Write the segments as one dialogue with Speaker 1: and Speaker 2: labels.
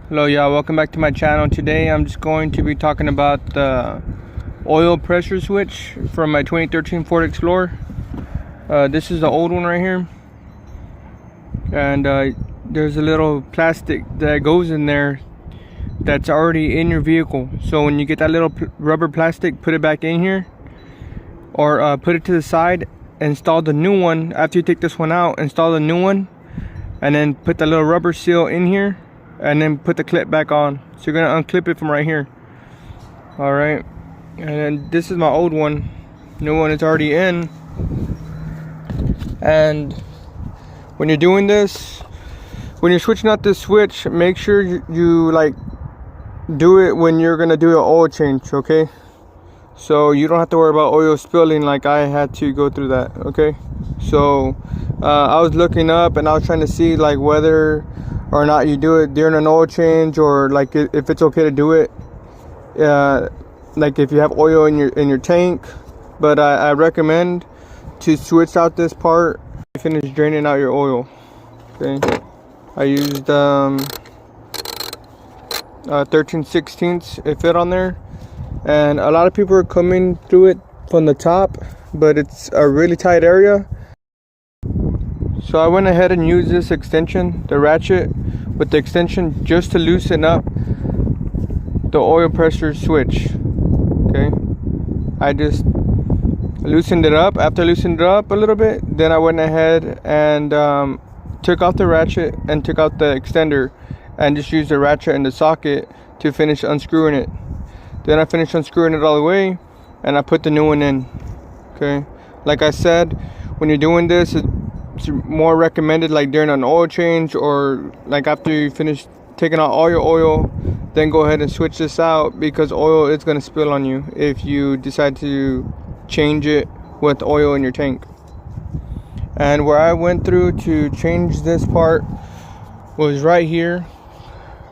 Speaker 1: Hello, y'all, welcome back to my channel. Today I'm just going to be talking about the oil pressure switch from my 2013 Ford Explorer. This is the old one right here, and there's a little plastic that goes in there that's already in your vehicle. So when you get that little rubber plastic, put it back in here, or put it to the side. Install the new one. After you take this one out, install the new one, and then put the little rubber seal in here, and then put the clip back on. So you're gonna unclip it from right here. All right, and then this is my old one. New one is already in. And when you're doing this, when you're switching out this switch, make sure you like do it when you're gonna do an oil change, okay? So you don't have to worry about oil spilling like I had to go through that, okay? So I was looking up and I was trying to see like whether or not you do it during an oil change, or like if it's okay to do it like if you have oil in your tank. But I recommend to switch out this part, finish draining out your oil, okay? I used 13/16 it fit on there, and a lot of people are coming through it from the top, but it's a really tight area. So I went ahead and used this extension, the ratchet with the extension, just to loosen up the oil pressure switch, okay? I just loosened it up. After I loosened it up a little bit, then I went ahead and took off the ratchet and took out the extender, and just used the ratchet and the socket to finish unscrewing it. Then I finished unscrewing it all the way, and I put the new one in, okay? Like I said, when you're doing this, it's more recommended like during an oil change, or like after you finish taking out all your oil, then go ahead and switch this out, because oil is going to spill on you if you decide to change it with oil in your tank. And where I went through to change this part was right here,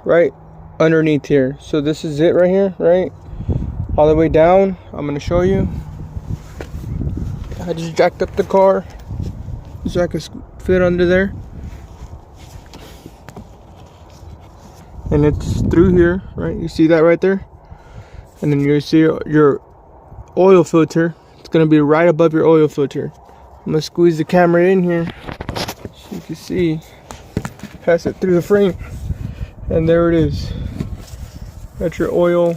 Speaker 1: right underneath here. So this is it right here, right all the way down. I'm going to show you. I just jacked up the car so I could fit under there, and it's through here, right? You see that right there? And then you see your oil filter. It's gonna be right above your oil filter. I'm gonna squeeze the camera in here so you can see, pass it through the frame, and there it is. That's your oil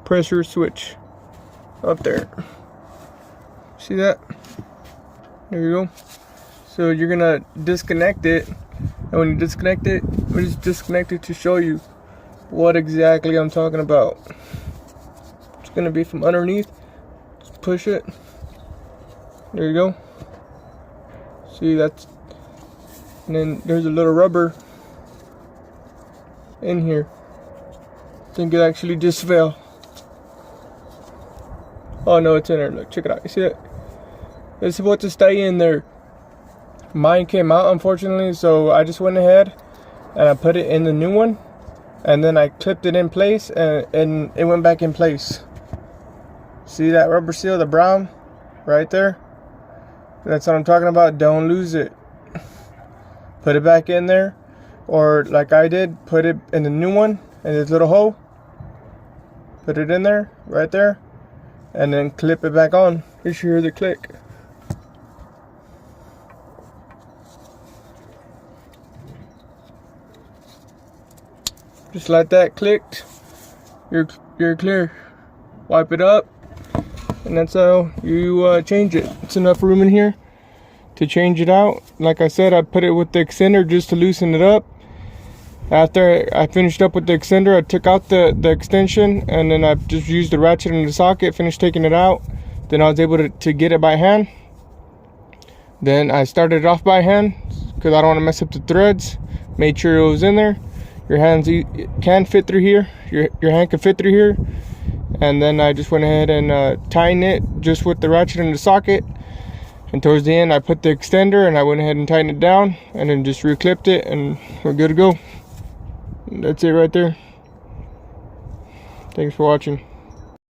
Speaker 1: pressure switch up there. See that? There you go. So you're gonna disconnect it, and when you disconnect it, we just disconnect it to show you what exactly I'm talking about. It's gonna be from underneath. Just push it. There you go. See, that's, and then there's a little rubber in here. I think it actually just fell. Oh no, it's in there. Look, check it out. You see that? It's supposed to stay in there. Mine came out, unfortunately, so I just went ahead and I put it in the new one, and then I clipped it in place, and it went back in place. See that rubber seal, the brown right there? That's what I'm talking about. Don't lose it. Put it back in there, or like I did, put it in the new one, in this little hole. Put it in there, right there, and then clip it back on. You should hear the click. Just like that, clicked. You're clear. Wipe it up, and that's how you change it. It's enough room in here to change it out. Like I said, I put it with the extender just to loosen it up. After I finished up with the extender, I took out the extension, and then I just used the ratchet and the socket, finished taking it out. Then I was able to get it by hand. Then I started it off by hand because I don't want to mess up the threads. Made sure it was in there. Your hands can fit through here. Your hand can fit through here. And then I just went ahead and tightened it just with the ratchet and the socket. And towards the end, I put the extender, and I went ahead and tightened it down, and then just reclipped it, and we're good to go. And that's it right there. Thanks for watching.